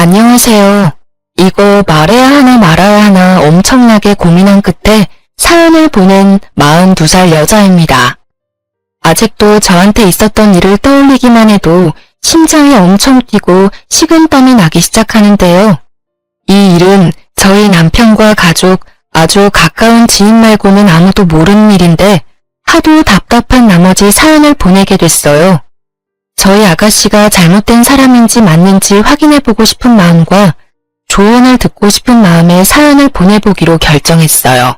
안녕하세요. 이거 말해야 하나 말아야 하나 엄청나게 고민한 끝에 사연을 보낸 42살 여자입니다. 아직도 저한테 있었던 일을 떠올리기만 해도 심장이 엄청 뛰고 식은땀이 나기 시작하는데요. 이 일은 저희 남편과 가족, 아주 가까운 지인 말고는 아무도 모르는 일인데 하도 답답한 나머지 사연을 보내게 됐어요. 저희 아가씨가 잘못된 사람인지 맞는지 확인해보고 싶은 마음과 조언을 듣고 싶은 마음에 사연을 보내보기로 결정했어요.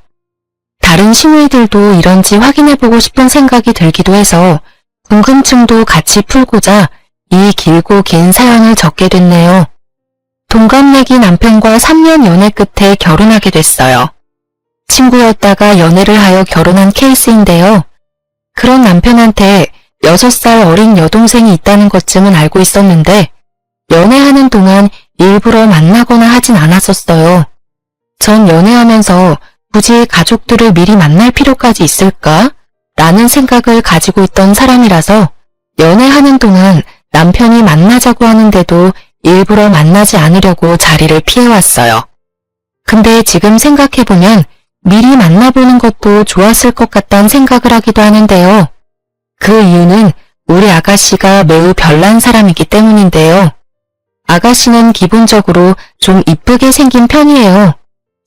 다른 시누이들도 이런지 확인해보고 싶은 생각이 들기도 해서 궁금증도 같이 풀고자 이 길고 긴 사연을 적게 됐네요. 동갑내기 남편과 3년 연애 끝에 결혼하게 됐어요. 친구였다가 연애를 하여 결혼한 케이스인데요. 그런 남편한테 6살 어린 여동생이 있다는 것쯤은 알고 있었는데 연애하는 동안 일부러 만나거나 하진 않았었어요. 전 연애하면서 굳이 가족들을 미리 만날 필요까지 있을까? 라는 생각을 가지고 있던 사람이라서 연애하는 동안 남편이 만나자고 하는데도 일부러 만나지 않으려고 자리를 피해왔어요. 근데 지금 생각해보면 미리 만나보는 것도 좋았을 것 같다는 생각을 하기도 하는데요. 그 이유는 우리 아가씨가 매우 별난 사람이기 때문인데요. 아가씨는 기본적으로 좀 이쁘게 생긴 편이에요.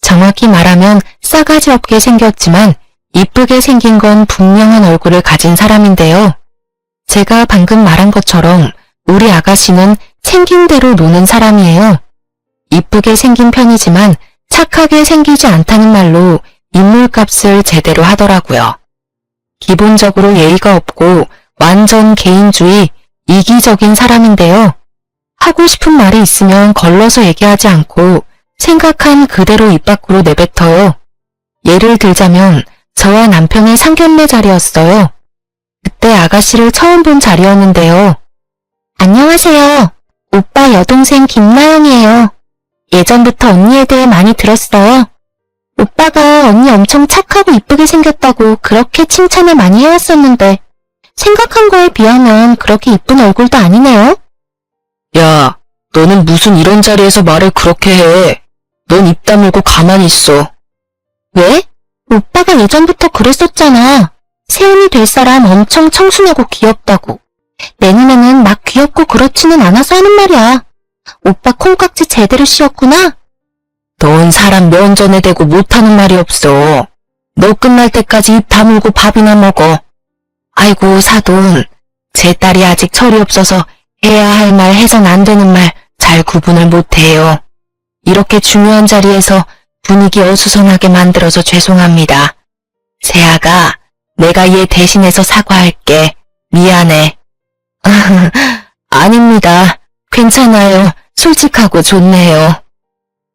정확히 말하면 싸가지 없게 생겼지만 이쁘게 생긴 건 분명한 얼굴을 가진 사람인데요. 제가 방금 말한 것처럼 우리 아가씨는 생긴 대로 노는 사람이에요. 이쁘게 생긴 편이지만 착하게 생기지 않다는 말로 인물값을 제대로 하더라고요. 기본적으로 예의가 없고 완전 개인주의, 이기적인 사람인데요. 하고 싶은 말이 있으면 걸러서 얘기하지 않고 생각한 그대로 입 밖으로 내뱉어요. 예를 들자면 저와 남편의 상견례 자리였어요. 그때 아가씨를 처음 본 자리였는데요. 안녕하세요. 오빠 여동생 김나영이에요. 예전부터 언니에 대해 많이 들었어요. 오빠가 언니 엄청 착하고 이쁘게 생겼다고 그렇게 칭찬을 많이 해왔었는데 생각한 거에 비하면 그렇게 이쁜 얼굴도 아니네요. 야, 너는 무슨 이런 자리에서 말을 그렇게 해. 넌 입 다물고 가만히 있어. 왜? 오빠가 예전부터 그랬었잖아. 세운이 될 사람 엄청 청순하고 귀엽다고. 내 눈에는 막 귀엽고 그렇지는 않아서 하는 말이야. 오빠 콩깍지 제대로 씌웠구나? 넌 사람 면전에 대고 못하는 말이 없어. 너 끝날 때까지 입 다물고 밥이나 먹어. 아이고 사돈, 제 딸이 아직 철이 없어서 해야 할 말 해선 안 되는 말 잘 구분을 못해요. 이렇게 중요한 자리에서 분위기 어수선하게 만들어서 죄송합니다. 세아가, 내가 얘 대신해서 사과할게. 미안해. 아닙니다. 괜찮아요. 솔직하고 좋네요.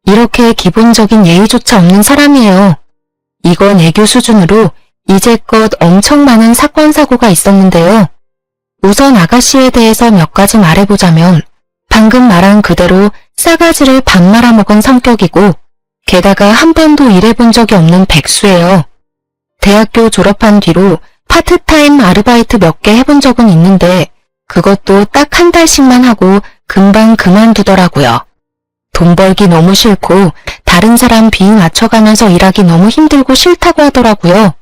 이렇게 기본적인 예의조차 없는 사람이에요. 이건 애교 수준으로 이제껏 엄청 많은 사건 사고가 있었는데요. 우선 아가씨에 대해서 몇 가지 말해보자면 방금 말한 그대로 싸가지를 밥 말아먹은 성격이고 게다가 한 번도 일해본 적이 없는 백수예요. 대학교 졸업한 뒤로 파트타임 아르바이트 몇 개 해본 적은 있는데 그것도 딱 한 달씩만 하고 금방 그만두더라고요. 돈 벌기 너무 싫고 다른 사람 비위 맞춰가면서 일하기 너무 힘들고 싫다고 하더라고요.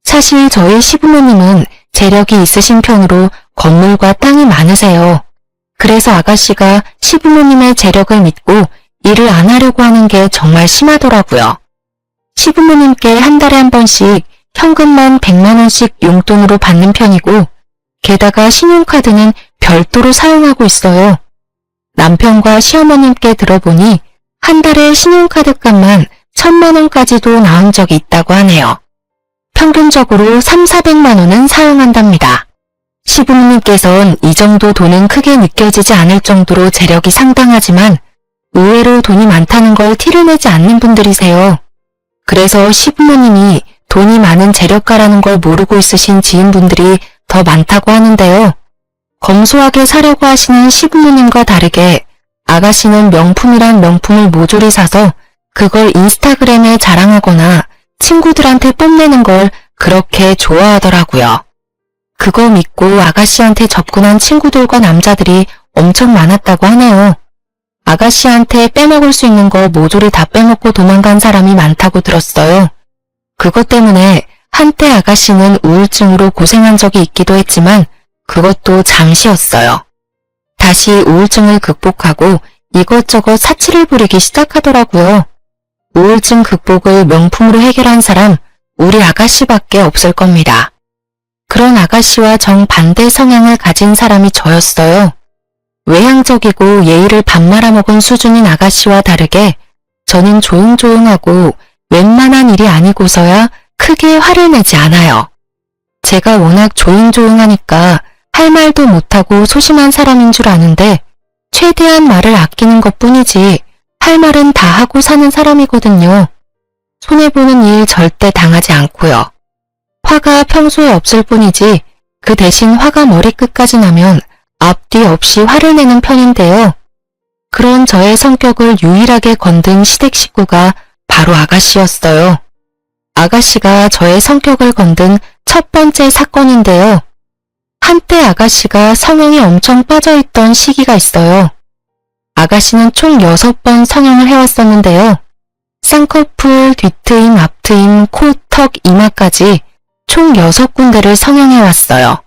사실 저희 시부모님은 재력이 있으신 편으로 건물과 땅이 많으세요. 그래서 아가씨가 시부모님의 재력을 믿고 일을 안 하려고 하는 게 정말 심하더라고요. 시부모님께 한 달에 한 번씩 현금만 100만 원씩 용돈으로 받는 편이고 게다가 신용카드는 별도로 사용하고 있어요. 남편과 시어머님께 들어보니 한 달에 신용카드 값만 1000만 원까지도 나온 적이 있다고 하네요. 평균적으로 300~400만 원은 사용한답니다. 시부모님께선 이 정도 돈은 크게 느껴지지 않을 정도로 재력이 상당하지만 의외로 돈이 많다는 걸 티를 내지 않는 분들이세요. 그래서 시부모님이 돈이 많은 재력가라는 걸 모르고 있으신 지인분들이 더 많다고 하는데요. 검소하게 사려고 하시는 시부모님과 다르게 아가씨는 명품이란 명품을 모조리 사서 그걸 인스타그램에 자랑하거나 친구들한테 뽐내는 걸 그렇게 좋아하더라고요. 그거 믿고 아가씨한테 접근한 친구들과 남자들이 엄청 많았다고 하네요. 아가씨한테 빼먹을 수 있는 거 모조리 다 빼먹고 도망간 사람이 많다고 들었어요. 그것 때문에 한때 아가씨는 우울증으로 고생한 적이 있기도 했지만 그것도 잠시였어요. 다시 우울증을 극복하고 이것저것 사치를 부리기 시작하더라고요. 우울증 극복을 명품으로 해결한 사람 우리 아가씨밖에 없을 겁니다. 그런 아가씨와 정반대 성향을 가진 사람이 저였어요. 외향적이고 예의를 밥 말아먹은 수준인 아가씨와 다르게 저는 조용조용하고 웬만한 일이 아니고서야 크게 화를 내지 않아요. 제가 워낙 조용조용하니까 할 말도 못하고 소심한 사람인 줄 아는데 최대한 말을 아끼는 것뿐이지 할 말은 다 하고 사는 사람이거든요. 손해보는 일 절대 당하지 않고요. 화가 평소에 없을 뿐이지 그 대신 화가 머리끝까지 나면 앞뒤 없이 화를 내는 편인데요. 그런 저의 성격을 유일하게 건든 시댁 식구가 바로 아가씨였어요. 아가씨가 저의 성격을 건든 첫 번째 사건인데요. 한때 아가씨가 성형에 엄청 빠져있던 시기가 있어요. 아가씨는 총 6번 성형을 해왔었는데요. 쌍꺼풀, 뒤트임, 앞트임, 코, 턱, 이마까지 총 6군데를 성형해왔어요.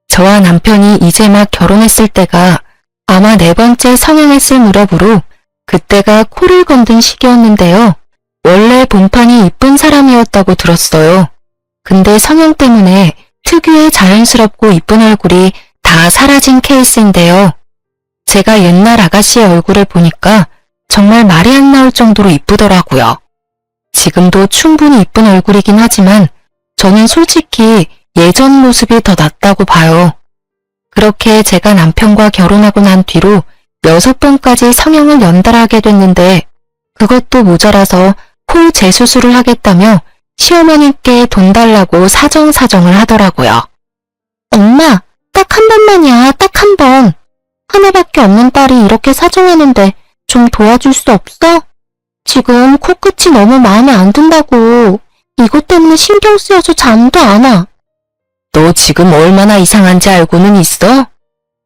저와 남편이 이제 막 결혼했을 때가 아마 4번째 성형했을 무렵으로 그때가 코를 건든 시기였는데요. 원래 본판이 이쁜 사람이었다고 들었어요. 근데 성형 때문에 특유의 자연스럽고 이쁜 얼굴이 다 사라진 케이스인데요. 제가 옛날 아가씨의 얼굴을 보니까 정말 말이 안 나올 정도로 이쁘더라고요. 지금도 충분히 이쁜 얼굴이긴 하지만 저는 솔직히 예전 모습이 더 낫다고 봐요. 그렇게 제가 남편과 결혼하고 난 뒤로 6번까지 성형을 연달아하게 됐는데 그것도 모자라서 코 재수술을 하겠다며 시어머니께 돈 달라고 사정사정을 하더라고요. 엄마, 딱 한 번만이야, 딱 한 번. 하나밖에 없는 딸이 이렇게 사정하는데 좀 도와줄 수 없어? 지금 코끝이 너무 마음에 안 든다고. 이것 때문에 신경 쓰여서 잠도 안 와. 너 지금 얼마나 이상한지 알고는 있어?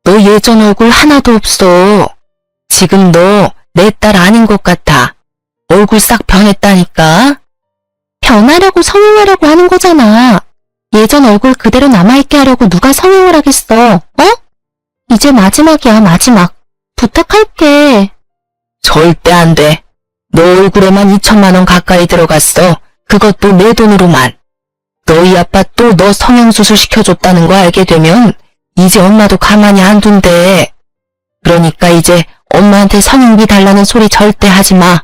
너 예전 얼굴 하나도 없어. 지금 너 내 딸 아닌 것 같아. 얼굴 싹 변했다니까. 변하려고 성형하려고 하는 거잖아. 예전 얼굴 그대로 남아있게 하려고 누가 성형을 하겠어, 어? 이제 마지막이야, 마지막. 부탁할게. 절대 안 돼. 너 얼굴에만 2천만 원 가까이 들어갔어. 그것도 내 돈으로만. 너희 아빠 또 너 성형수술 시켜줬다는 거 알게 되면 이제 엄마도 가만히 안 둔대. 그러니까 이제 엄마한테 성형비 달라는 소리 절대 하지 마.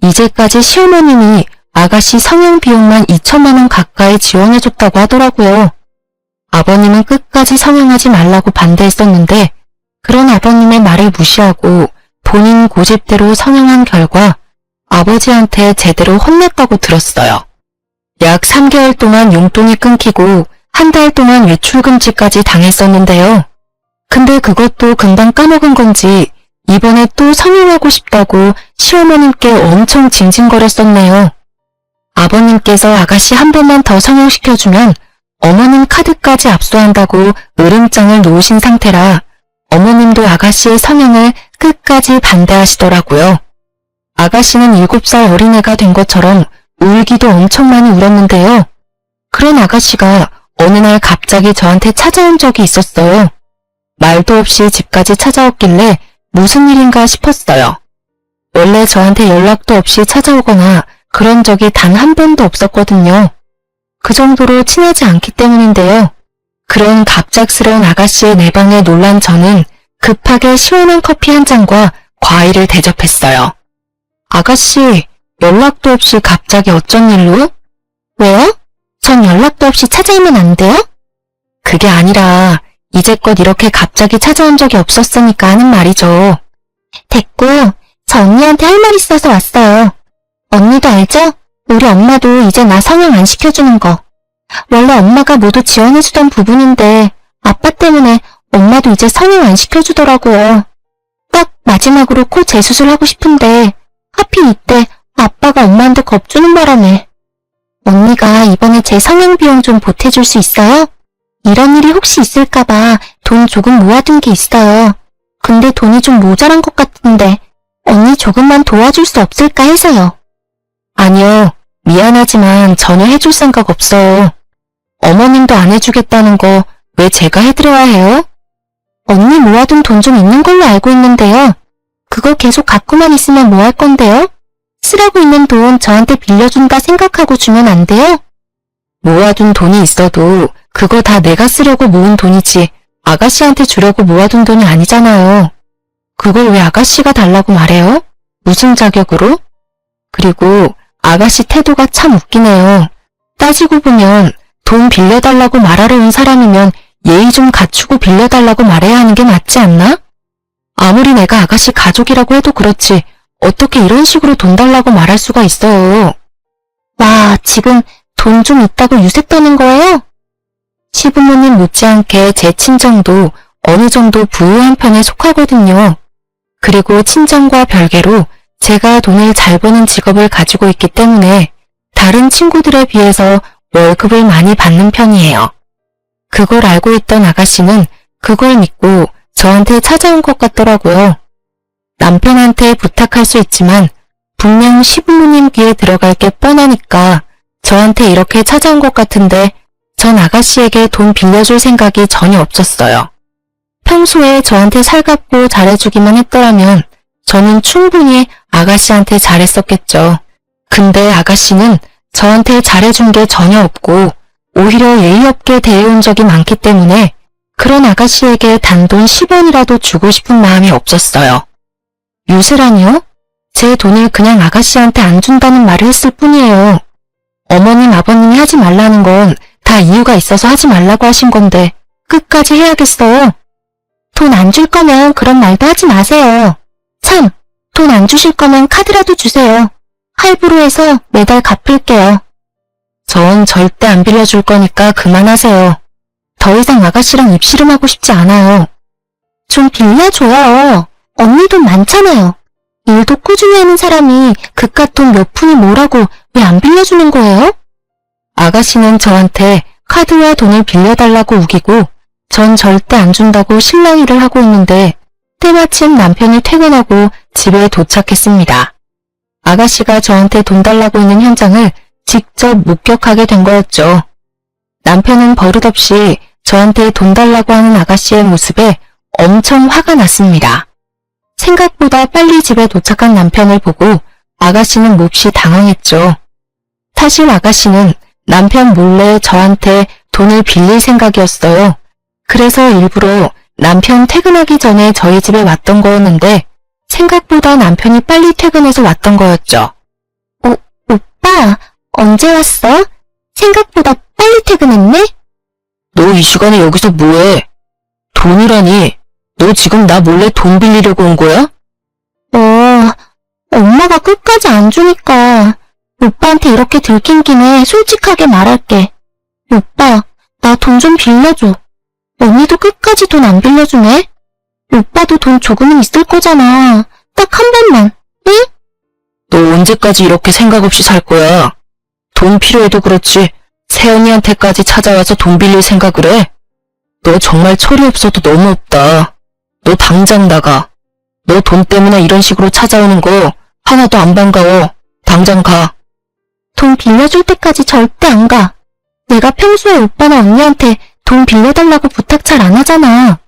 이제까지 시어머님이 아가씨 성형 비용만 2천만 원 가까이 지원해줬다고 하더라고요. 아버님은 끝까지 성형하지 말라고 반대했었는데 그런 아버님의 말을 무시하고 본인 고집대로 성형한 결과 아버지한테 제대로 혼냈다고 들었어요. 약 3개월 동안 용돈이 끊기고 한 달 동안 외출금지까지 당했었는데요. 근데 그것도 금방 까먹은 건지 이번에 또 성형하고 싶다고 시어머님께 엄청 징징거렸었네요. 아버님께서 아가씨 한 번만 더 성형시켜주면 어머님 카드까지 압수한다고 으름장을 놓으신 상태라 어머님도 아가씨의 성형을 끝까지 반대하시더라고요. 아가씨는 7살 어린애가 된 것처럼 울기도 엄청 많이 울었는데요. 그런 아가씨가 어느 날 갑자기 저한테 찾아온 적이 있었어요. 말도 없이 집까지 찾아왔길래 무슨 일인가 싶었어요. 원래 저한테 연락도 없이 찾아오거나 그런 적이 단 한 번도 없었거든요. 그 정도로 친하지 않기 때문인데요. 그런 갑작스러운 아가씨의 내방에 놀란 저는 급하게 시원한 커피 한 잔과 과일을 대접했어요. 아가씨, 연락도 없이 갑자기 어쩐 일로? 왜요? 전 연락도 없이 찾아오면 안 돼요? 그게 아니라 이제껏 이렇게 갑자기 찾아온 적이 없었으니까 하는 말이죠. 됐고요. 저 언니한테 할 말 있어서 왔어요. 언니도 알죠? 우리 엄마도 이제 나 성형 안 시켜주는 거. 원래 엄마가 모두 지원해주던 부분인데 아빠 때문에 엄마도 이제 성형 안 시켜주더라고요. 딱 마지막으로 코 재수술하고 싶은데 하필 이때 아빠가 엄마한테 겁주는 바람에. 언니가 이번에 제 성형 비용 좀 보태줄 수 있어요? 이런 일이 혹시 있을까봐 돈 조금 모아둔 게 있어요. 근데 돈이 좀 모자란 것 같은데 언니 조금만 도와줄 수 없을까 해서요. 아니요. 미안하지만 전혀 해줄 생각 없어요. 어머님도 안 해주겠다는 거 왜 제가 해드려야 해요? 언니 모아둔 돈 좀 있는 걸로 알고 있는데요. 그거 계속 갖고만 있으면 뭐 할 건데요? 쓰라고 있는 돈 저한테 빌려준다 생각하고 주면 안 돼요? 모아둔 돈이 있어도 그거 다 내가 쓰려고 모은 돈이지 아가씨한테 주려고 모아둔 돈이 아니잖아요. 그걸 왜 아가씨가 달라고 말해요? 무슨 자격으로? 그리고 아가씨 태도가 참 웃기네요. 따지고 보면 돈 빌려달라고 말하러 온 사람이면 예의 좀 갖추고 빌려달라고 말해야 하는 게 맞지 않나? 아무리 내가 아가씨 가족이라고 해도 그렇지 어떻게 이런 식으로 돈 달라고 말할 수가 있어요. 와, 지금 돈 좀 있다고 유세 떠는 거예요? 시부모님 못지않게 제 친정도 어느 정도 부유한 편에 속하거든요. 그리고 친정과 별개로 제가 돈을 잘 버는 직업을 가지고 있기 때문에 다른 친구들에 비해서 월급을 많이 받는 편이에요. 그걸 알고 있던 아가씨는 그걸 믿고 저한테 찾아온 것 같더라고요. 남편한테 부탁할 수 있지만 분명 시부모님 귀에 들어갈 게 뻔하니까 저한테 이렇게 찾아온 것 같은데 전 아가씨에게 돈 빌려줄 생각이 전혀 없었어요. 평소에 저한테 살갑고 잘해주기만 했더라면 저는 충분히 아가씨한테 잘했었겠죠. 근데 아가씨는 저한테 잘해준 게 전혀 없고 오히려 예의 없게 대해온 적이 많기 때문에 그런 아가씨에게 단돈 10원이라도 주고 싶은 마음이 없었어요. 유세라니요? 제 돈을 그냥 아가씨한테 안 준다는 말을 했을 뿐이에요. 어머님, 아버님이 하지 말라는 건 다 이유가 있어서 하지 말라고 하신 건데 끝까지 해야겠어요. 돈 안 줄 거면 그런 말도 하지 마세요. 참, 돈 안 주실 거면 카드라도 주세요. 할부로 해서 매달 갚을게요. 전 절대 안 빌려줄 거니까 그만하세요. 더 이상 아가씨랑 입씨름하고 싶지 않아요. 좀 빌려줘요. 언니 돈 많잖아요. 일도 꾸준히 하는 사람이 그깟 돈 몇 푼이 뭐라고 왜 안 빌려주는 거예요? 아가씨는 저한테 카드와 돈을 빌려달라고 우기고 전 절대 안 준다고 실랑이를 하고 있는데 때마침 남편이 퇴근하고 집에 도착했습니다. 아가씨가 저한테 돈 달라고 있는 현장을 직접 목격하게 된 거였죠. 남편은 버릇없이 저한테 돈 달라고 하는 아가씨의 모습에 엄청 화가 났습니다. 생각보다 빨리 집에 도착한 남편을 보고 아가씨는 몹시 당황했죠. 사실 아가씨는 남편 몰래 저한테 돈을 빌릴 생각이었어요. 그래서 일부러 남편 퇴근하기 전에 저희 집에 왔던 거였는데 생각보다 남편이 빨리 퇴근해서 왔던 거였죠. 오빠, 언제 왔어? 생각보다 빨리 퇴근했네? 너 이 시간에 여기서 뭐해? 돈이라니? 너 지금 나 몰래 돈 빌리려고 온 거야? 엄마가 끝까지 안 주니까 오빠한테 이렇게 들킨 김에 솔직하게 말할게. 오빠, 나 돈 좀 빌려줘. 언니도 끝까지 돈 안 빌려주네? 오빠도 돈 조금은 있을 거잖아. 딱 한 번만, 응? 너 언제까지 이렇게 생각 없이 살 거야? 돈 필요해도 그렇지 새언니한테까지 찾아와서 돈 빌릴 생각을 해? 너 정말 철이 없어도 너무 없다. 너 당장 나가. 너 돈 때문에 이런 식으로 찾아오는 거 하나도 안 반가워. 당장 가. 돈 빌려줄 때까지 절대 안 가. 내가 평소에 오빠나 언니한테 돈 빌려달라고 부탁 잘 안 하잖아.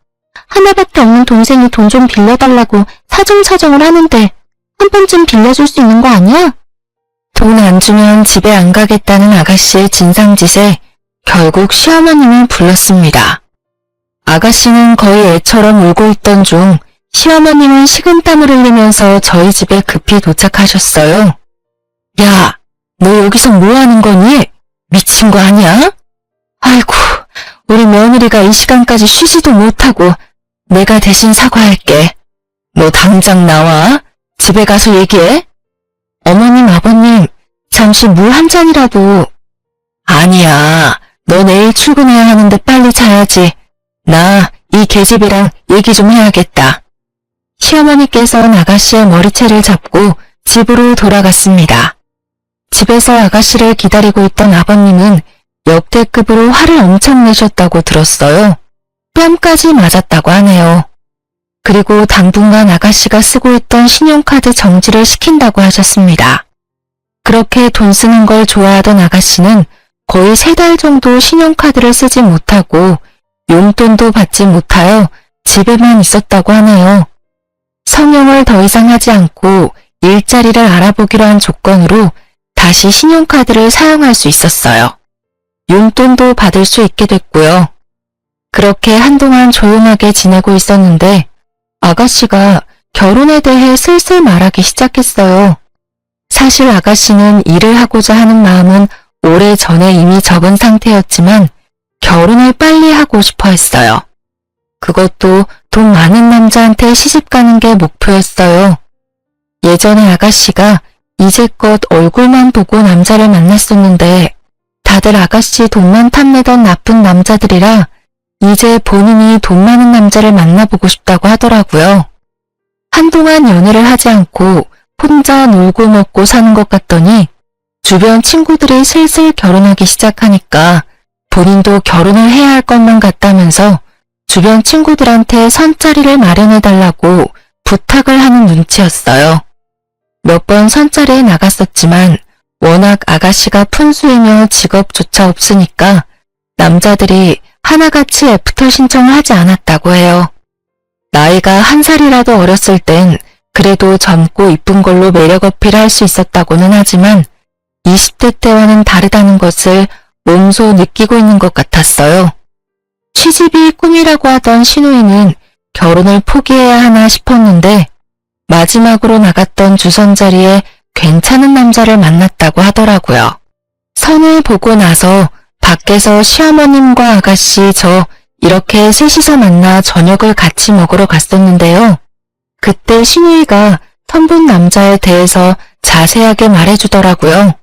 하나밖에 없는 동생이 돈 좀 빌려달라고 사정사정을 하는데 한 번쯤 빌려줄 수 있는 거 아니야? 돈 안 주면 집에 안 가겠다는 아가씨의 진상짓에 결국 시어머님을 불렀습니다. 아가씨는 거의 애처럼 울고 있던 중 시어머님은 식은땀을 흘리면서 저희 집에 급히 도착하셨어요. 야, 너 여기서 뭐 하는 거니? 미친 거 아니야? 아이고, 우리 며느리가 이 시간까지 쉬지도 못하고 내가 대신 사과할게. 너 당장 나와. 집에 가서 얘기해. 어머님, 아버님, 잠시 물 한 잔이라도. 아니야, 너 내일 출근해야 하는데 빨리 자야지. 나 이 계집애랑 얘기 좀 해야겠다. 시어머니께서는 아가씨의 머리채를 잡고 집으로 돌아갔습니다. 집에서 아가씨를 기다리고 있던 아버님은 역대급으로 화를 엄청 내셨다고 들었어요. 뺨까지 맞았다고 하네요. 그리고 당분간 아가씨가 쓰고 있던 신용카드 정지를 시킨다고 하셨습니다. 그렇게 돈 쓰는 걸 좋아하던 아가씨는 거의 3달 정도 신용카드를 쓰지 못하고 용돈도 받지 못하여 집에만 있었다고 하네요. 성형을 더 이상 하지 않고 일자리를 알아보기로 한 조건으로 다시 신용카드를 사용할 수 있었어요. 용돈도 받을 수 있게 됐고요. 그렇게 한동안 조용하게 지내고 있었는데 아가씨가 결혼에 대해 슬슬 말하기 시작했어요. 사실 아가씨는 일을 하고자 하는 마음은 오래전에 이미 접은 상태였지만 결혼을 빨리 하고 싶어 했어요. 그것도 돈 많은 남자한테 시집가는 게 목표였어요. 예전에 아가씨가 이제껏 얼굴만 보고 남자를 만났었는데 다들 아가씨 돈만 탐내던 나쁜 남자들이라 이제 본인이 돈 많은 남자를 만나보고 싶다고 하더라고요. 한동안 연애를 하지 않고 혼자 놀고 먹고 사는 것 같더니 주변 친구들이 슬슬 결혼하기 시작하니까 본인도 결혼을 해야 할 것만 같다면서 주변 친구들한테 선자리를 마련해달라고 부탁을 하는 눈치였어요. 몇 번 선자리에 나갔었지만 워낙 아가씨가 푼수이며 직업조차 없으니까 남자들이 하나같이 애프터 신청을 하지 않았다고 해요. 나이가 1살이라도 어렸을 땐 그래도 젊고 이쁜 걸로 매력 어필할 수 있었다고는 하지만 20대 때와는 다르다는 것을 몸소 느끼고 있는 것 같았어요. 취집이 꿈이라고 하던 신우이는 결혼을 포기해야 하나 싶었는데 마지막으로 나갔던 주선자리에 괜찮은 남자를 만났다고 하더라고요. 선을 보고 나서 밖에서 시어머님과 아가씨 저 이렇게 셋이서 만나 저녁을 같이 먹으러 갔었는데요. 그때 신우이가 선본 남자에 대해서 자세하게 말해주더라고요.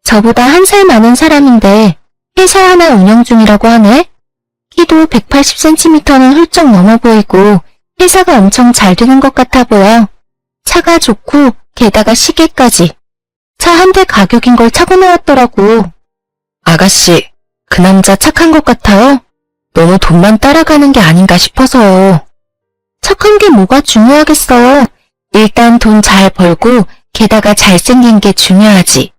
저보다 1살 많은 사람인데 회사 하나 운영 중이라고 하네. 키도 180cm는 훌쩍 넘어 보이고 회사가 엄청 잘 되는 것 같아 보여. 차가 좋고 게다가 시계까지. 차 한 대 가격인 걸 차고 나왔더라고. 아가씨, 그 남자 착한 것 같아요? 너무 돈만 따라가는 게 아닌가 싶어서요. 착한 게 뭐가 중요하겠어요. 일단 돈 잘 벌고 게다가 잘생긴 게 중요하지.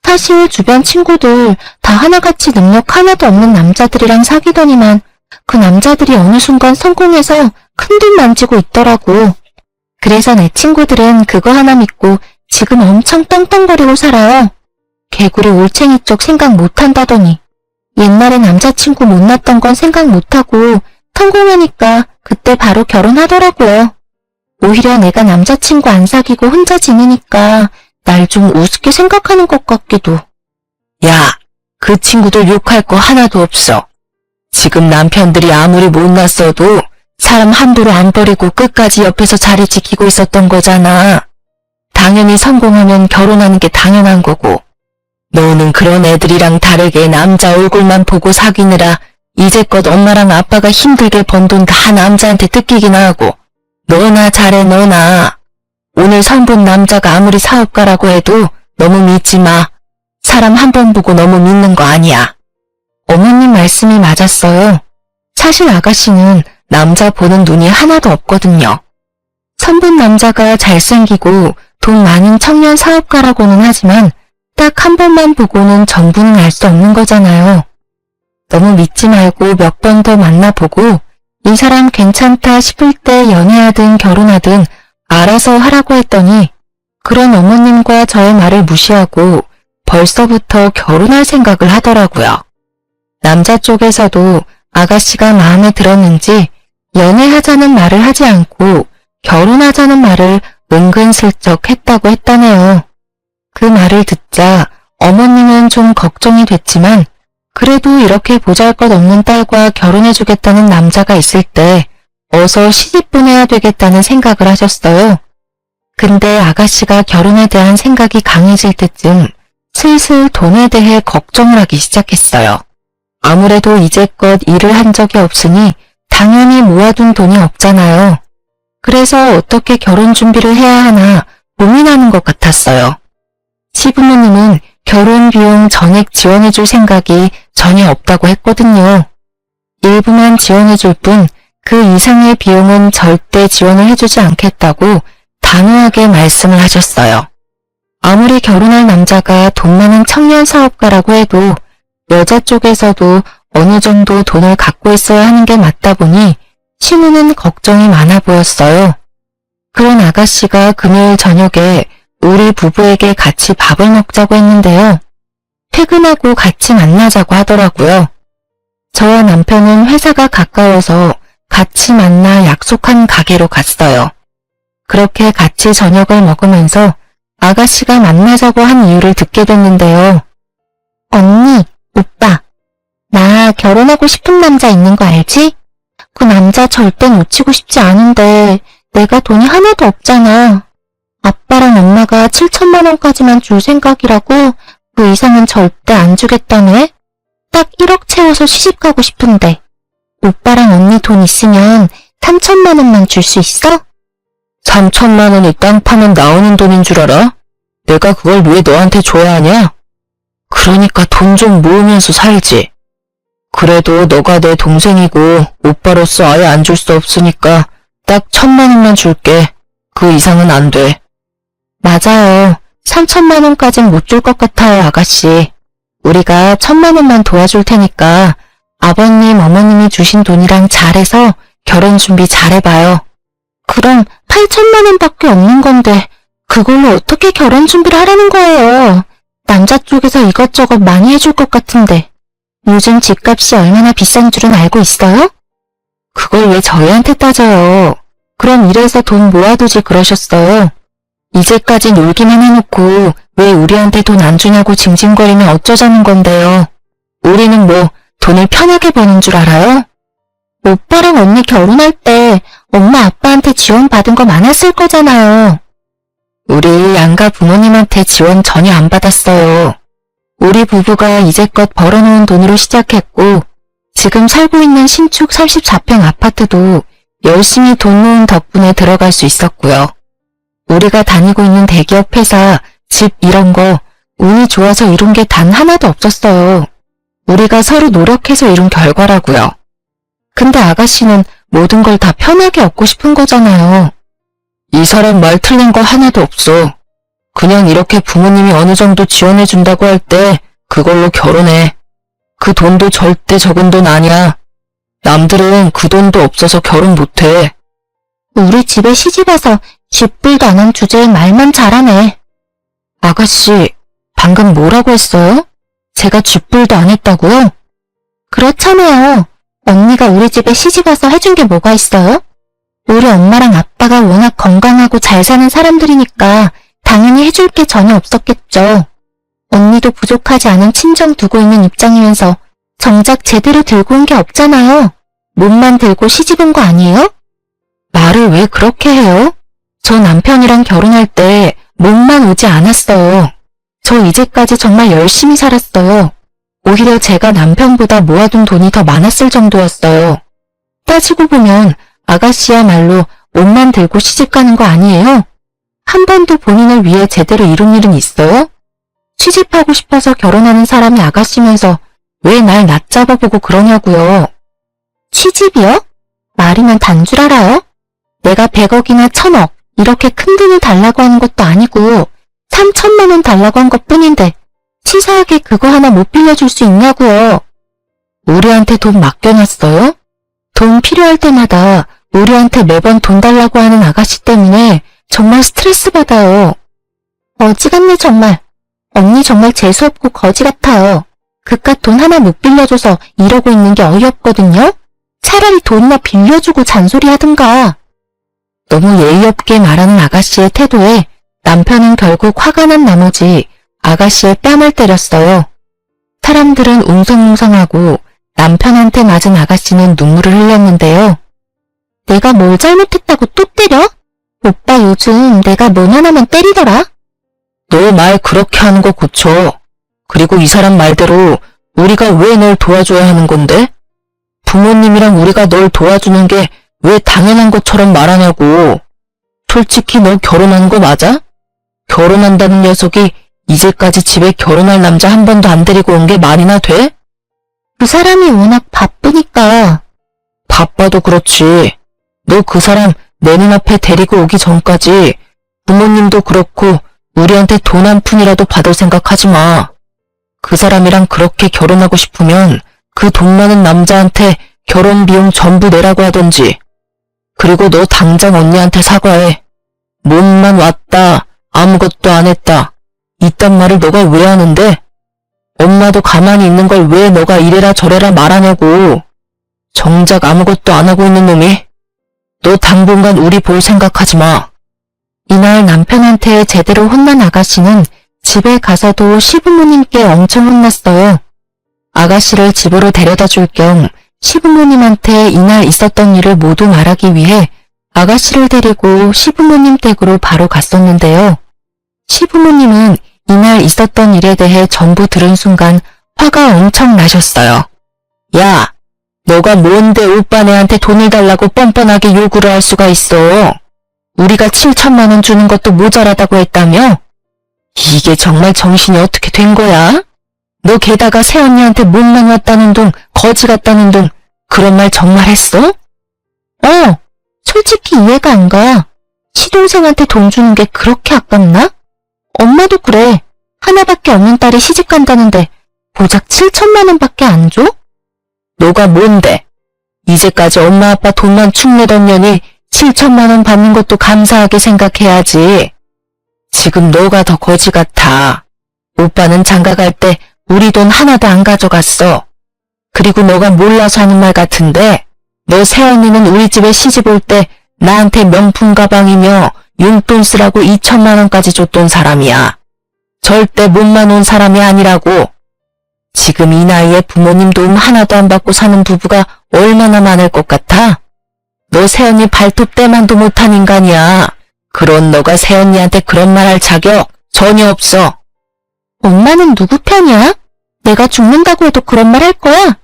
사실 주변 친구들 다 하나같이 능력 하나도 없는 남자들이랑 사귀더니만 그 남자들이 어느 순간 성공해서 큰돈 만지고 있더라고. 그래서 내 친구들은 그거 하나 믿고 지금 엄청 떵떵거리고 살아요. 개구리 올챙이 쪽 생각 못한다더니 옛날에 남자친구 못났던 건 생각 못하고 성공하니까 그때 바로 결혼하더라고요. 오히려 내가 남자친구 안 사귀고 혼자 지내니까 날 좀 우습게 생각하는 것 같기도. 야, 그 친구들 욕할 거 하나도 없어. 지금 남편들이 아무리 못났어도 사람 함부로 안 버리고 끝까지 옆에서 자리 지키고 있었던 거잖아. 당연히 성공하면 결혼하는 게 당연한 거고. 너는 그런 애들이랑 다르게 남자 얼굴만 보고 사귀느라 이제껏 엄마랑 아빠가 힘들게 번 돈 다 남자한테 뜯기기나 하고. 너나 잘해 너나. 오늘 선본 남자가 아무리 사업가라고 해도 너무 믿지 마. 사람 한 번 보고 너무 믿는 거 아니야. 어머님 말씀이 맞았어요. 사실 아가씨는 남자 보는 눈이 하나도 없거든요. 선본 남자가 잘생기고 돈 많은 청년 사업가라고는 하지만 딱 한 번만 보고는 전부는 알 수 없는 거잖아요. 너무 믿지 말고 몇 번 더 만나보고 이 사람 괜찮다 싶을 때 연애하든 결혼하든 알아서 하라고 했더니 그런 어머님과 저의 말을 무시하고 벌써부터 결혼할 생각을 하더라고요. 남자 쪽에서도 아가씨가 마음에 들었는지 연애하자는 말을 하지 않고 결혼하자는 말을 은근슬쩍 했다고 했다네요. 그 말을 듣자 어머님은 좀 걱정이 됐지만 그래도 이렇게 보잘것없는 딸과 결혼해주겠다는 남자가 있을 때 어서 시집 보내야 되겠다는 생각을 하셨어요. 근데 아가씨가 결혼에 대한 생각이 강해질 때쯤 슬슬 돈에 대해 걱정을 하기 시작했어요. 아무래도 이제껏 일을 한 적이 없으니 당연히 모아둔 돈이 없잖아요. 그래서 어떻게 결혼 준비를 해야 하나 고민하는 것 같았어요. 시부모님은 결혼 비용 전액 지원해줄 생각이 전혀 없다고 했거든요. 일부만 지원해줄 뿐 그 이상의 비용은 절대 지원을 해주지 않겠다고 단호하게 말씀을 하셨어요. 아무리 결혼할 남자가 돈 많은 청년 사업가라고 해도 여자 쪽에서도 어느 정도 돈을 갖고 있어야 하는 게 맞다 보니 신우는 걱정이 많아 보였어요. 그런 아가씨가 금요일 저녁에 우리 부부에게 같이 밥을 먹자고 했는데요. 퇴근하고 같이 만나자고 하더라고요. 저와 남편은 회사가 가까워서 같이 만나 약속한 가게로 갔어요. 그렇게 같이 저녁을 먹으면서 아가씨가 만나자고 한 이유를 듣게 됐는데요. 언니, 오빠, 나 결혼하고 싶은 남자 있는 거 알지? 그 남자 절대 놓치고 싶지 않은데 내가 돈이 하나도 없잖아. 아빠랑 엄마가 7천만 원까지만 줄 생각이라고 그 이상은 절대 안 주겠다네. 딱 1억 채워서 시집가고 싶은데 오빠랑 언니 돈 있으면 3천만 원만 줄 수 있어? 3천만 원이 땅 파면 나오는 돈인 줄 알아? 내가 그걸 왜 너한테 줘야 하냐? 그러니까 돈 좀 모으면서 살지. 그래도 너가 내 동생이고 오빠로서 아예 안 줄 수 없으니까 딱 1천만 원만 줄게. 그 이상은 안 돼. 맞아요. 3천만 원까진 못 줄 것 같아요, 아가씨. 우리가 1천만 원만 도와줄 테니까 아버님, 어머님이 주신 돈이랑 잘해서 결혼 준비 잘해봐요. 그럼 8천만 원밖에 없는 건데 그걸로 어떻게 결혼 준비를 하라는 거예요? 남자 쪽에서 이것저것 많이 해줄 것 같은데 요즘 집값이 얼마나 비싼 줄은 알고 있어요? 그걸 왜 저희한테 따져요? 그럼 이래서 돈 모아두지 그러셨어요. 이제까지 놀기만 해놓고 왜 우리한테 돈 안 주냐고 징징거리면 어쩌자는 건데요. 우리는 뭐 돈을 편하게 버는 줄 알아요? 오빠랑 언니 결혼할 때 엄마 아빠한테 지원 받은 거 많았을 거잖아요. 우리 양가 부모님한테 지원 전혀 안 받았어요. 우리 부부가 이제껏 벌어놓은 돈으로 시작했고 지금 살고 있는 신축 34평 아파트도 열심히 돈 모은 덕분에 들어갈 수 있었고요. 우리가 다니고 있는 대기업 회사, 집 이런 거 운이 좋아서 이룬 게 단 하나도 없었어요. 우리가 서로 노력해서 이룬 결과라고요. 근데 아가씨는 모든 걸 다 편하게 얻고 싶은 거잖아요. 이 사람 말 틀린 거 하나도 없어. 그냥 이렇게 부모님이 어느 정도 지원해준다고 할 때 그걸로 결혼해. 그 돈도 절대 적은 돈 아니야. 남들은 그 돈도 없어서 결혼 못해. 우리 집에 시집와서 쥐뿔도 안 한 주제에 말만 잘하네. 아가씨, 방금 뭐라고 했어요? 제가 쥐뿔도 안 했다고요? 그렇잖아요. 언니가 우리 집에 시집와서 해준 게 뭐가 있어요? 우리 엄마랑 아빠가 워낙 건강하고 잘 사는 사람들이니까 당연히 해줄 게 전혀 없었겠죠. 언니도 부족하지 않은 친정 두고 있는 입장이면서 정작 제대로 들고 온 게 없잖아요. 몸만 들고 시집 온 거 아니에요? 말을 왜 그렇게 해요? 저 남편이랑 결혼할 때 몸만 오지 않았어요. 저 이제까지 정말 열심히 살았어요. 오히려 제가 남편보다 모아둔 돈이 더 많았을 정도였어요. 따지고 보면 아가씨야말로 몸만 들고 시집 가는 거 아니에요? 한 번도 본인을 위해 제대로 이룬 일은 있어요? 시집하고 싶어서 결혼하는 사람이 아가씨면서 왜 날 낮잡아보고 그러냐고요. 시집이요? 말이면 단 줄 알아요? 내가 100억이나 1000억 이렇게 큰 돈을 달라고 하는 것도 아니고 3천만 원 달라고 한 것뿐인데 치사하게 그거 하나 못 빌려줄 수 있냐고요. 우리한테 돈 맡겨놨어요? 돈 필요할 때마다 우리한테 매번 돈 달라고 하는 아가씨 때문에 정말 스트레스 받아요. 어지간네 정말. 언니 정말 재수없고 거지 같아요. 그깟 돈 하나 못 빌려줘서 이러고 있는 게 어이없거든요. 차라리 돈이나 빌려주고 잔소리 하든가. 너무 예의 없게 말하는 아가씨의 태도에 남편은 결국 화가 난 나머지 아가씨의 뺨을 때렸어요. 사람들은 웅성웅성하고 남편한테 맞은 아가씨는 눈물을 흘렸는데요. 내가 뭘 잘못했다고 또 때려? 오빠 요즘 내가 뭐 하나만 때리더라? 너 말 그렇게 하는 거 고쳐. 그리고 이 사람 말대로 우리가 왜 널 도와줘야 하는 건데? 부모님이랑 우리가 널 도와주는 게 왜 당연한 것처럼 말하냐고. 솔직히 너 결혼한 거 맞아? 결혼한다는 녀석이 이제까지 집에 결혼할 남자 한 번도 안 데리고 온 게 말이나 돼? 그 사람이 워낙 바쁘니까. 바빠도 그렇지. 너 그 사람 내 눈앞에 데리고 오기 전까지 부모님도 그렇고 우리한테 돈 한 푼이라도 받을 생각하지 마. 그 사람이랑 그렇게 결혼하고 싶으면 그 돈 많은 남자한테 결혼 비용 전부 내라고 하던지. 그리고 너 당장 언니한테 사과해. 몸만 왔다, 아무것도 안 했다. 이딴 말을 너가 왜 하는데? 엄마도 가만히 있는 걸 왜 너가 이래라 저래라 말하냐고. 정작 아무것도 안 하고 있는 놈이. 너 당분간 우리 볼 생각하지 마. 이날 남편한테 제대로 혼난 아가씨는 집에 가서도 시부모님께 엄청 혼났어요. 아가씨를 집으로 데려다 줄 겸 시부모님한테 이날 있었던 일을 모두 말하기 위해 아가씨를 데리고 시부모님 댁으로 바로 갔었는데요. 시부모님은 이날 있었던 일에 대해 전부 들은 순간 화가 엄청 나셨어요. 야, 너가 뭔데 오빠네한테 돈을 달라고 뻔뻔하게 요구를 할 수가 있어. 우리가 7천만 원 주는 것도 모자라다고 했다며? 이게 정말 정신이 어떻게 된 거야? 너 게다가 새언니한테 몸만 왔다는 둥, 거지 같다는 둥, 그런 말 정말 했어? 솔직히 이해가 안 가. 시동생한테 돈 주는 게 그렇게 아깝나? 엄마도 그래. 하나밖에 없는 딸이 시집 간다는데 고작 7천만 원밖에 안 줘? 너가 뭔데? 이제까지 엄마 아빠 돈만 축 내던 년이 7천만 원 받는 것도 감사하게 생각해야지. 지금 너가 더 거지 같아. 오빠는 장가 갈 때 우리 돈 하나도 안 가져갔어. 그리고 너가 몰라서 하는 말 같은데 너 새언니는 우리 집에 시집 올 때 나한테 명품 가방이며 용돈 쓰라고 2천만 원까지 줬던 사람이야. 절대 몸만 온 사람이 아니라고. 지금 이 나이에 부모님 도움 하나도 안 받고 사는 부부가 얼마나 많을 것 같아? 너 새언니 발톱 때만도 못한 인간이야. 그런 너가 새언니한테 그런 말 할 자격 전혀 없어. 엄마는 누구 편이야? 내가 죽는다고 해도 그런 말 할 거야?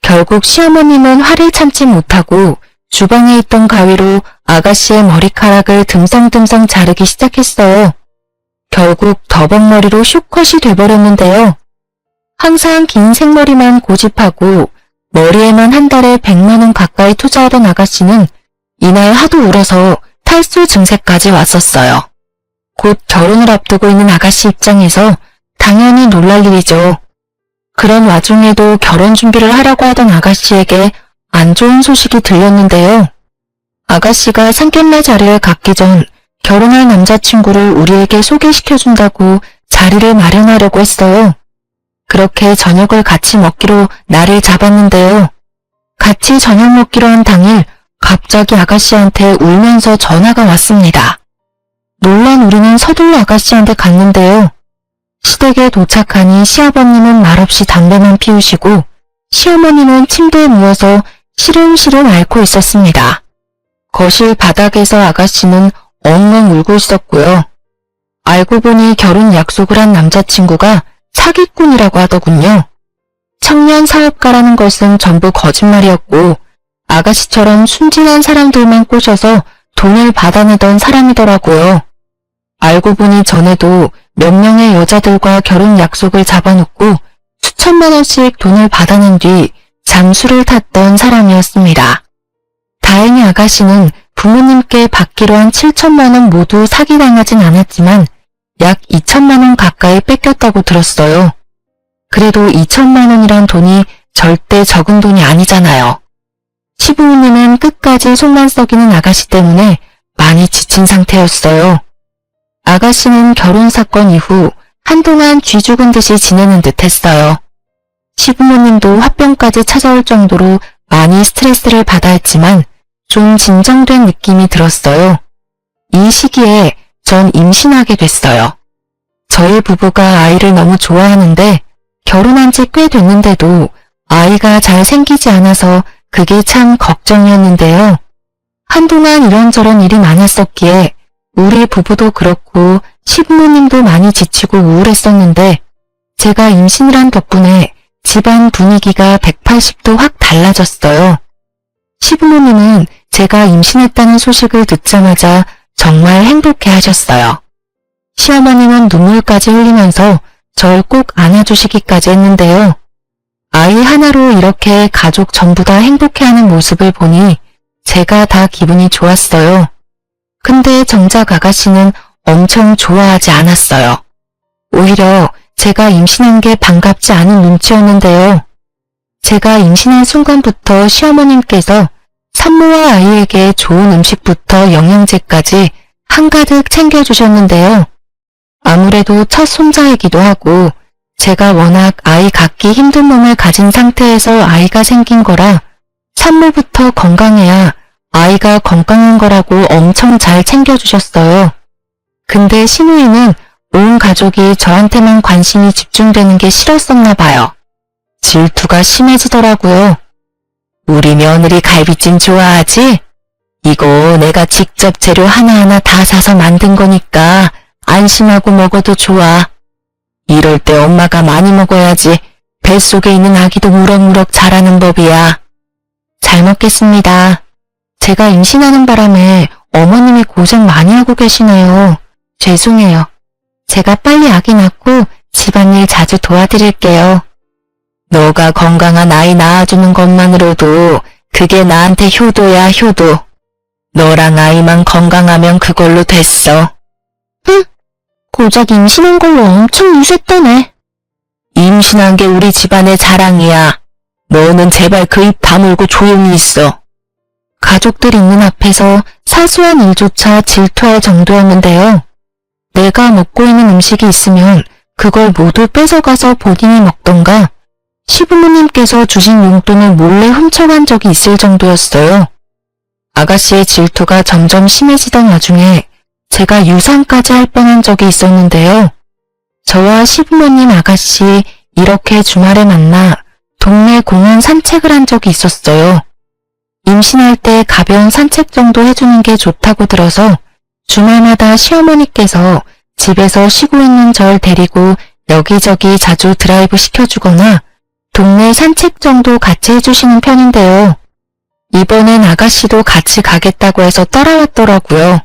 결국 시어머님은 화를 참지 못하고 주방에 있던 가위로 아가씨의 머리카락을 듬성듬성 자르기 시작했어요. 결국 더벅머리로 숏컷이 돼버렸는데요. 항상 긴 생머리만 고집하고 머리에만 한 달에 100만 원 가까이 투자하던 아가씨는 이날 하도 울어서 탈수 증세까지 왔었어요. 곧 결혼을 앞두고 있는 아가씨 입장에서 당연히 놀랄 일이죠. 그런 와중에도 결혼 준비를 하려고 하던 아가씨에게 안 좋은 소식이 들렸는데요. 아가씨가 상견례 자리를 갖기 전 결혼할 남자친구를 우리에게 소개시켜준다고 자리를 마련하려고 했어요. 그렇게 저녁을 같이 먹기로 날을 잡았는데요. 같이 저녁 먹기로 한 당일 갑자기 아가씨한테 울면서 전화가 왔습니다. 놀란 우리는 서둘러 아가씨한테 갔는데요. 시댁에 도착하니 시아버님은 말없이 담배만 피우시고 시어머님은 침대에 누워서 시름시름 앓고 있었습니다. 거실 바닥에서 아가씨는 엉엉 울고 있었고요. 알고 보니 결혼 약속을 한 남자친구가 사기꾼이라고 하더군요. 청년 사업가라는 것은 전부 거짓말이었고 아가씨처럼 순진한 사람들만 꼬셔서 돈을 받아내던 사람이더라고요. 알고 보니 전에도 몇 명의 여자들과 결혼 약속을 잡아놓고 수천만 원씩 돈을 받아낸 뒤 잠수를 탔던 사람이었습니다. 다행히 아가씨는 부모님께 받기로 한 7천만 원 모두 사기당하진 않았지만 약 2천만 원 가까이 뺏겼다고 들었어요. 그래도 2천만 원이란 돈이 절대 적은 돈이 아니잖아요. 시부모님은 끝까지 속만 썩이는 아가씨 때문에 많이 지친 상태였어요. 아가씨는 결혼 사건 이후 한동안 쥐 죽은 듯이 지내는 듯 했어요. 시부모님도 화병까지 찾아올 정도로 많이 스트레스를 받아 했지만 좀 진정된 느낌이 들었어요. 이 시기에 전 임신하게 됐어요. 저희 부부가 아이를 너무 좋아하는데 결혼한 지 꽤 됐는데도 아이가 잘 생기지 않아서 그게 참 걱정이었는데요. 한동안 이런저런 일이 많았었기에 우리 부부도 그렇고 시부모님도 많이 지치고 우울했었는데 제가 임신을 한 덕분에 집안 분위기가 180도 확 달라졌어요. 시부모님은 제가 임신했다는 소식을 듣자마자 정말 행복해 하셨어요. 시어머님은 눈물까지 흘리면서 절 꼭 안아주시기까지 했는데요. 아이 하나로 이렇게 가족 전부 다 행복해하는 모습을 보니 제가 다 기분이 좋았어요. 근데 정작 아가씨는 엄청 좋아하지 않았어요. 오히려 제가 임신한 게 반갑지 않은 눈치였는데요. 제가 임신한 순간부터 시어머님께서 산모와 아이에게 좋은 음식부터 영양제까지 한가득 챙겨주셨는데요. 아무래도 첫 손자이기도 하고 제가 워낙 아이 갖기 힘든 몸을 가진 상태에서 아이가 생긴 거라 산모부터 건강해야 아이가 건강한 거라고 엄청 잘 챙겨주셨어요. 근데 시누이는 온 가족이 저한테만 관심이 집중되는 게 싫었었나 봐요. 질투가 심해지더라고요. 우리 며느리 갈비찜 좋아하지? 이거 내가 직접 재료 하나하나 다 사서 만든 거니까 안심하고 먹어도 좋아. 이럴 때 엄마가 많이 먹어야지 뱃속에 있는 아기도 무럭무럭 자라는 법이야. 잘 먹겠습니다. 제가 임신하는 바람에 어머님이 고생 많이 하고 계시네요. 죄송해요. 제가 빨리 아기 낳고 집안일 자주 도와드릴게요. 너가 건강한 아이 낳아주는 것만으로도 그게 나한테 효도야, 효도. 너랑 아이만 건강하면 그걸로 됐어. 응? 고작 임신한 걸로 엄청 유세떠네. 임신한 게 우리 집안의 자랑이야. 너는 제발 그 입 다물고 조용히 있어. 가족들 있는 앞에서 사소한 일조차 질투할 정도였는데요. 내가 먹고 있는 음식이 있으면 그걸 모두 뺏어가서 본인이 먹던가 시부모님께서 주신 용돈을 몰래 훔쳐간 적이 있을 정도였어요. 아가씨의 질투가 점점 심해지던 와중에 제가 유산까지 할 뻔한 적이 있었는데요. 저와 시부모님 아가씨 이렇게 주말에 만나 동네 공원 산책을 한 적이 있었어요. 임신할 때 가벼운 산책 정도 해주는 게 좋다고 들어서 주말마다 시어머니께서 집에서 쉬고 있는 절 데리고 여기저기 자주 드라이브 시켜주거나 동네 산책 정도 같이 해주시는 편인데요. 이번엔 아가씨도 같이 가겠다고 해서 따라왔더라고요.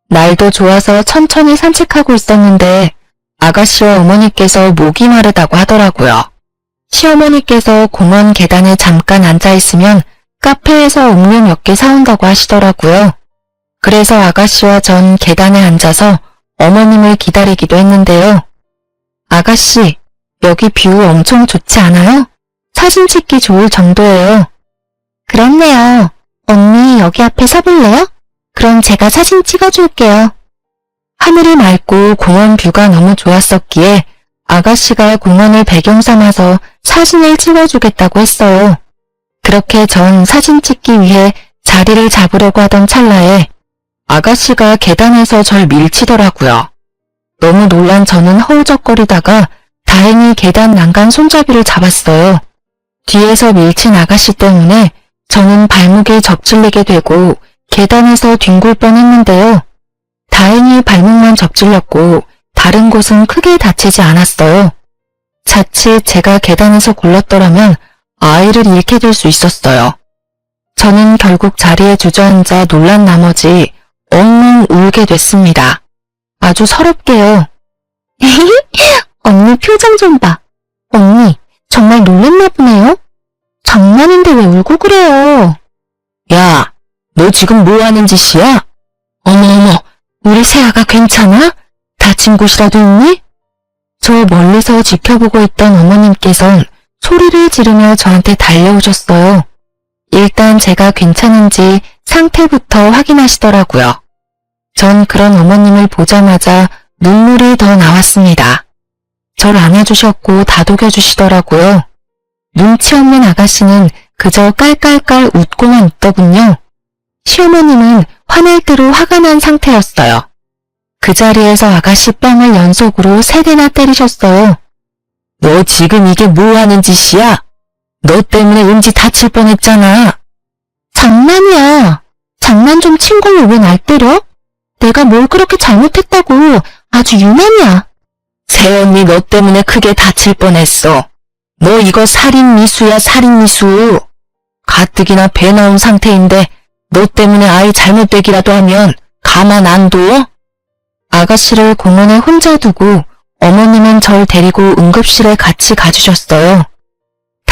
날도 좋아서 천천히 산책하고 있었는데 아가씨와 어머니께서 목이 마르다고 하더라고요. 시어머니께서 공원 계단에 잠깐 앉아있으면 카페에서 음료 몇 개 사온다고 하시더라고요. 그래서 아가씨와 전 계단에 앉아서 어머님을 기다리기도 했는데요. 아가씨, 여기 뷰 엄청 좋지 않아요? 사진 찍기 좋을 정도예요. 그렇네요. 언니 여기 앞에 서볼래요? 그럼 제가 사진 찍어줄게요. 하늘이 맑고 공원 뷰가 너무 좋았었기에 아가씨가 공원을 배경 삼아서 사진을 찍어주겠다고 했어요. 그렇게 전 사진 찍기 위해 자리를 잡으려고 하던 찰나에 아가씨가 계단에서 절 밀치더라고요. 너무 놀란 저는 허우적거리다가 다행히 계단 난간 손잡이를 잡았어요. 뒤에서 밀친 아가씨 때문에 저는 발목에 접질리게 되고 계단에서 뒹굴 뻔했는데요. 다행히 발목만 접질렸고 다른 곳은 크게 다치지 않았어요. 자칫 제가 계단에서 굴렀더라면 아이를 잃게 될 수 있었어요. 저는 결국 자리에 주저앉아 놀란 나머지 엉엉 울게 됐습니다. 아주 서럽게요. 언니 표정 좀 봐. 언니 정말 놀랐나 보네요. 장난인데 왜 울고 그래요? 야, 너 지금 뭐 하는 짓이야? 어머어머, 우리 새아가 괜찮아? 다친 곳이라도 있니? 저 멀리서 지켜보고 있던 어머님께선 소리를 지르며 저한테 달려오셨어요. 일단 제가 괜찮은지 상태부터 확인하시더라고요. 전 그런 어머님을 보자마자 눈물이 더 나왔습니다. 절 안아주셨고 다독여주시더라고요. 눈치 없는 아가씨는 그저 깔깔깔 웃고만 있더군요. 시어머님은 화낼 대로 화가 난 상태였어요. 그 자리에서 아가씨 뺨을 연속으로 3대나 때리셨어요. 너 지금 이게 뭐 하는 짓이야? 너 때문에 은지 다칠 뻔했잖아. 장난이야. 장난 좀 친 걸로 왜 날 때려? 내가 뭘 그렇게 잘못했다고. 아주 유난이야. 새언니 너 때문에 크게 다칠 뻔했어. 너 이거 살인미수야, 살인미수. 가뜩이나 배 나온 상태인데 너 때문에 아이 잘못되기라도 하면 가만 안 둬? 아가씨를 공원에 혼자 두고 어머님은 절 데리고 응급실에 같이 가주셨어요.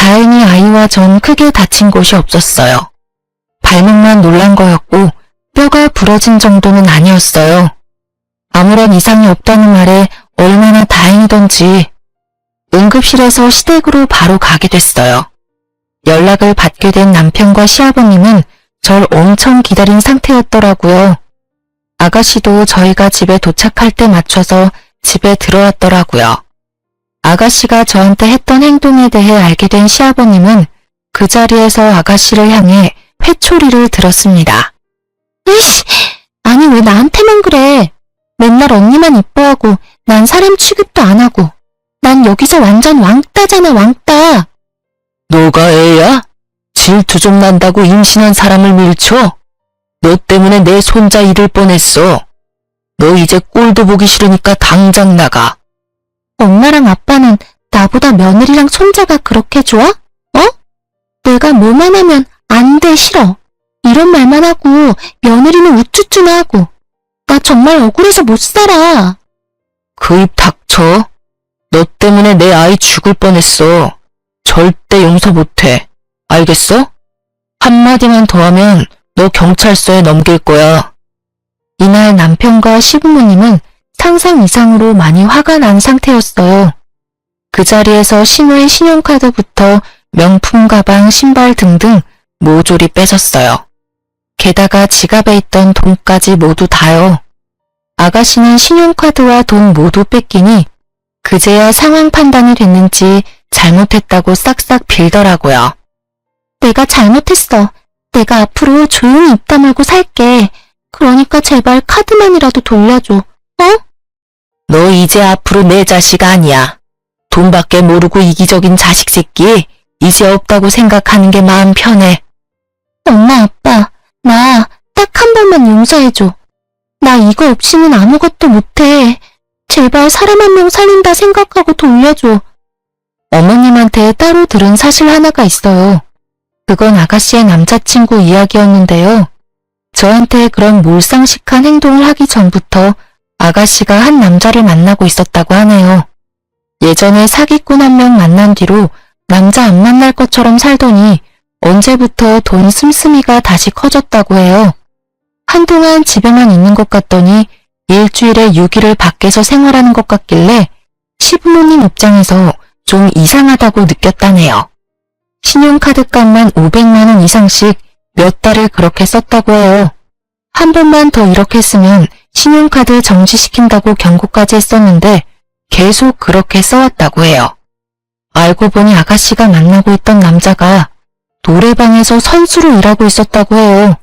다행히 아이와 전 크게 다친 곳이 없었어요. 발목만 놀란 거였고 뼈가 부러진 정도는 아니었어요. 아무런 이상이 없다는 말에 얼마나 다행이던지 응급실에서 시댁으로 바로 가게 됐어요. 연락을 받게 된 남편과 시아버님은 절 엄청 기다린 상태였더라고요. 아가씨도 저희가 집에 도착할 때 맞춰서 집에 들어왔더라고요. 아가씨가 저한테 했던 행동에 대해 알게 된 시아버님은 그 자리에서 아가씨를 향해 회초리를 들었습니다. 이씨, 아니 왜 나한테만 그래? 맨날 언니만 이뻐하고 난 사람 취급도 안 하고 난 여기서 완전 왕따잖아, 왕따. 너가 애야? 질투 좀 난다고 임신한 사람을 밀쳐? 너 때문에 내 손자 잃을 뻔했어. 너 이제 꼴도 보기 싫으니까 당장 나가. 엄마랑 아빠는 나보다 며느리랑 손자가 그렇게 좋아? 어? 내가 뭐만 하면 안 돼, 싫어. 이런 말만 하고 며느리는 우쭈쭈나 하고 나 정말 억울해서 못 살아. 그 입 닥쳐. 너 때문에 내 아이 죽을 뻔했어. 절대 용서 못해. 알겠어? 한마디만 더 하면 너 경찰서에 넘길 거야. 이날 남편과 시부모님은 상상 이상으로 많이 화가 난 상태였어요. 그 자리에서 신우의 신용카드부터 명품 가방, 신발 등등 모조리 뺏었어요. 게다가 지갑에 있던 돈까지 모두 다요. 아가씨는 신용카드와 돈 모두 뺏기니 그제야 상황 판단이 됐는지 잘못했다고 싹싹 빌더라고요. 내가 잘못했어. 내가 앞으로 조용히 입 다물고 살게. 그러니까 제발 카드만이라도 돌려줘. 어? 너 이제 앞으로 내 자식 아니야. 돈밖에 모르고 이기적인 자식 새끼. 이제 없다고 생각하는 게 마음 편해. 엄마, 아빠, 나 딱 한 번만 용서해줘. 나 이거 없이는 아무것도 못해. 제발 사람 한 명 살린다 생각하고 돌려줘. 어머님한테 따로 들은 사실 하나가 있어요. 그건 아가씨의 남자친구 이야기였는데요. 저한테 그런 몰상식한 행동을 하기 전부터 아가씨가 한 남자를 만나고 있었다고 하네요. 예전에 사기꾼 한 명 만난 뒤로 남자 안 만날 것처럼 살더니 언제부터 돈 씀씀이가 다시 커졌다고 해요. 한동안 집에만 있는 것 같더니 일주일에 6일을 밖에서 생활하는 것 같길래 시부모님 입장에서 좀 이상하다고 느꼈다네요. 신용카드 값만 500만 원 이상씩 몇 달을 그렇게 썼다고 해요. 한 번만 더 이렇게 쓰면 신용카드 정지시킨다고 경고까지 했었는데 계속 그렇게 써왔다고 해요. 알고 보니 아가씨가 만나고 있던 남자가 노래방에서 선수로 일하고 있었다고 해요.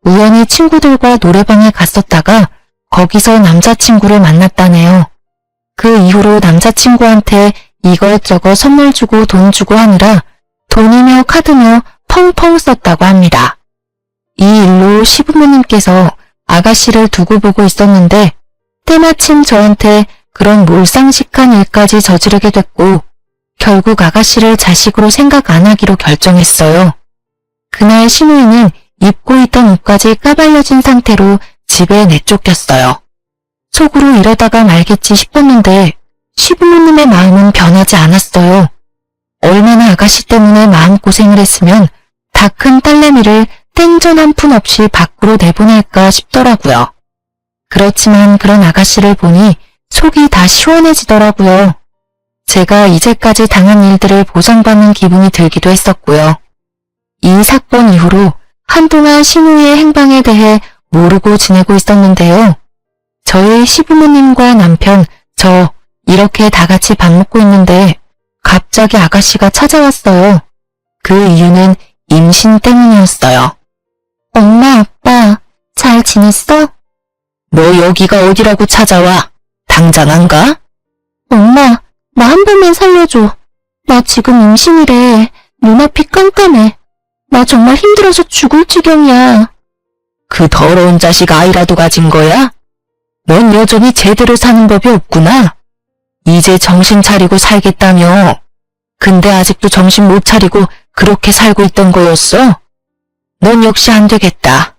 우연히 친구들과 노래방에 갔었다가 거기서 남자친구를 만났다네요. 그 이후로 남자친구한테 이것저것 선물 주고 돈 주고 하느라 돈이며 카드며 펑펑 썼다고 합니다. 이 일로 시부모님께서 아가씨를 두고 보고 있었는데 때마침 저한테 그런 몰상식한 일까지 저지르게 됐고 결국 아가씨를 자식으로 생각 안 하기로 결정했어요. 그날 신우이는 입고 있던 옷까지 까발려진 상태로 집에 내쫓겼어요. 속으로 이러다가 말겠지 싶었는데 시부모님의 마음은 변하지 않았어요. 얼마나 아가씨 때문에 마음고생을 했으면 다 큰 딸내미를 땡전 한 푼 없이 밖으로 내보낼까 싶더라고요. 그렇지만 그런 아가씨를 보니 속이 다 시원해지더라고요. 제가 이제까지 당한 일들을 보상받는 기분이 들기도 했었고요. 이 사건 이후로 한동안 신우의 행방에 대해 모르고 지내고 있었는데요. 저희 시부모님과 남편, 저 이렇게 다 같이 밥 먹고 있는데 갑자기 아가씨가 찾아왔어요. 그 이유는 임신 때문이었어요. 엄마, 아빠, 잘 지냈어? 너 여기가 어디라고 찾아와? 당장 안 가? 엄마, 나 한 번만 살려줘. 나 지금 임신이래. 눈앞이 깜깜해. 나 정말 힘들어서 죽을 지경이야. 그 더러운 자식 아이라도 가진 거야? 넌 여전히 제대로 사는 법이 없구나. 이제 정신 차리고 살겠다며. 근데 아직도 정신 못 차리고 그렇게 살고 있던 거였어? 넌 역시 안 되겠다.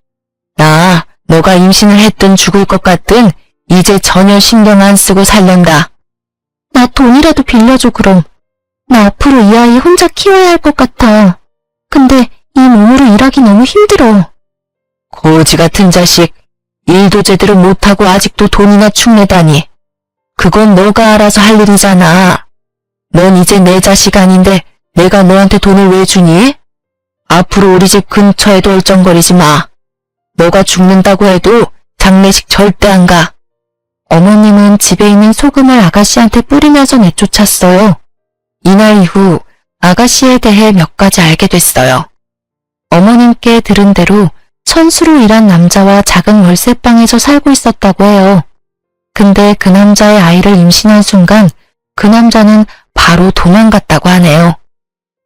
나 너가 임신을 했든 죽을 것 같든 이제 전혀 신경 안 쓰고 살련다. 나 돈이라도 빌려줘 그럼. 나 앞으로 이 아이 혼자 키워야 할 것 같아. 근데 이 몸으로 일하기 너무 힘들어. 거지 같은 자식, 일도 제대로 못하고 아직도 돈이나 축내다니. 그건 너가 알아서 할 일이잖아. 넌 이제 내 자식 아닌데 내가 너한테 돈을 왜 주니? 앞으로 우리 집 근처에도 얼쩡거리지 마. 너가 죽는다고 해도 장례식 절대 안 가. 어머님은 집에 있는 소금을 아가씨한테 뿌리면서 내쫓았어요. 이날 이후 아가씨에 대해 몇 가지 알게 됐어요. 어머님께 들은 대로 천수로 일한 남자와 작은 월세방에서 살고 있었다고 해요. 근데 그 남자의 아이를 임신한 순간 그 남자는 바로 도망갔다고 하네요.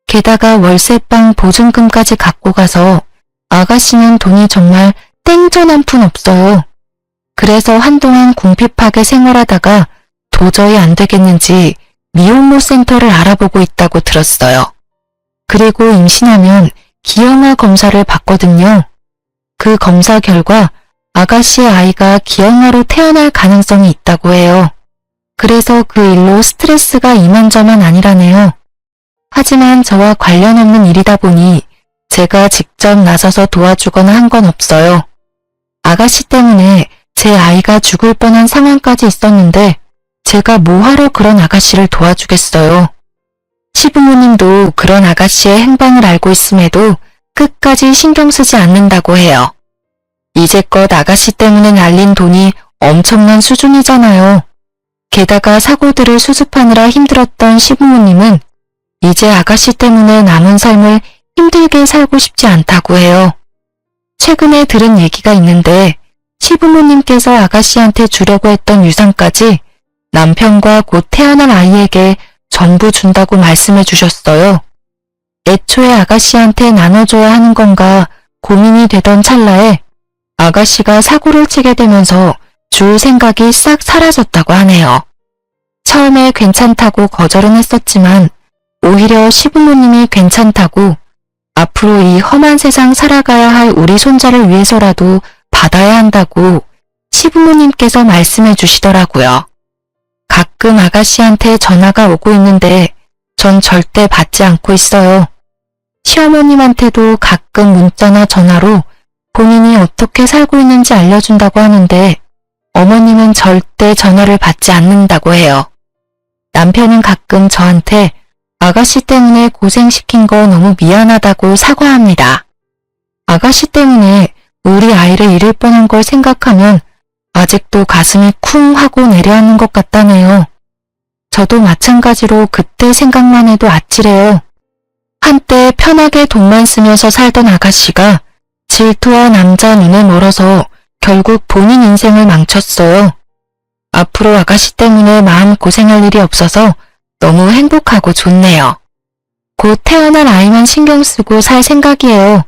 게다가 월세방 보증금까지 갖고 가서 아가씨는 돈이 정말 땡전 한 푼 없어요. 그래서 한동안 궁핍하게 생활하다가 도저히 안 되겠는지 미혼모 센터를 알아보고 있다고 들었어요. 그리고 임신하면 기형아 검사를 받거든요. 그 검사 결과 아가씨의 아이가 기형아로 태어날 가능성이 있다고 해요. 그래서 그 일로 스트레스가 이만저만 아니라네요. 하지만 저와 관련 없는 일이다 보니 제가 직접 나서서 도와주거나 한 건 없어요. 아가씨 때문에 제 아이가 죽을 뻔한 상황까지 있었는데 제가 뭐하러 그런 아가씨를 도와주겠어요. 시부모님도 그런 아가씨의 행방을 알고 있음에도 끝까지 신경 쓰지 않는다고 해요. 이제껏 아가씨 때문에 날린 돈이 엄청난 수준이잖아요. 게다가 사고들을 수습하느라 힘들었던 시부모님은 이제 아가씨 때문에 남은 삶을 힘들게 살고 싶지 않다고 해요. 최근에 들은 얘기가 있는데 시부모님께서 아가씨한테 주려고 했던 유산까지 남편과 곧 태어날 아이에게 전부 준다고 말씀해 주셨어요. 애초에 아가씨한테 나눠줘야 하는 건가 고민이 되던 찰나에 아가씨가 사고를 치게 되면서 줄 생각이 싹 사라졌다고 하네요. 처음에 괜찮다고 거절은 했었지만 오히려 시부모님이 괜찮다고 앞으로 이 험한 세상 살아가야 할 우리 손자를 위해서라도 받아야 한다고 시부모님께서 말씀해 주시더라고요. 가끔 아가씨한테 전화가 오고 있는데 전 절대 받지 않고 있어요. 시어머님한테도 가끔 문자나 전화로 본인이 어떻게 살고 있는지 알려준다고 하는데 어머님은 절대 전화를 받지 않는다고 해요. 남편은 가끔 저한테 아가씨 때문에 고생시킨 거 너무 미안하다고 사과합니다. 아가씨 때문에 우리 아이를 잃을 뻔한 걸 생각하면 아직도 가슴이 쿵 하고 내려앉는 것 같다네요. 저도 마찬가지로 그때 생각만 해도 아찔해요. 한때 편하게 돈만 쓰면서 살던 아가씨가 질투와 남자 눈에 멀어서 결국 본인 인생을 망쳤어요. 앞으로 아가씨 때문에 마음 고생할 일이 없어서 너무 행복하고 좋네요. 곧 태어날 아이만 신경 쓰고 살 생각이에요.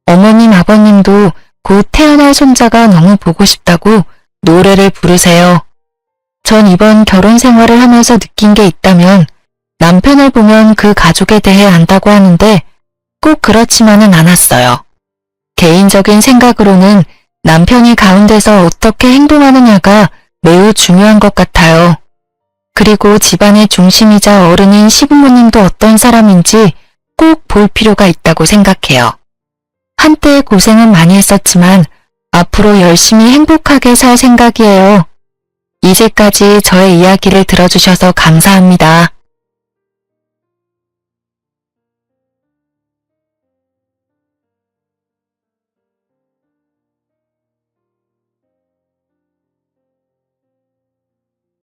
어머님, 아버님도 곧 태어날 손자가 너무 보고 싶다고 노래를 부르세요. 전 이번 결혼 생활을 하면서 느낀 게 있다면 남편을 보면 그 가족에 대해 안다고 하는데 꼭 그렇지만은 않았어요. 개인적인 생각으로는 남편이 가운데서 어떻게 행동하느냐가 매우 중요한 것 같아요. 그리고 집안의 중심이자 어른인 시부모님도 어떤 사람인지 꼭 볼 필요가 있다고 생각해요. 한때 고생은 많이 했었지만 앞으로 열심히 행복하게 살 생각이에요. 이제까지 저의 이야기를 들어주셔서 감사합니다.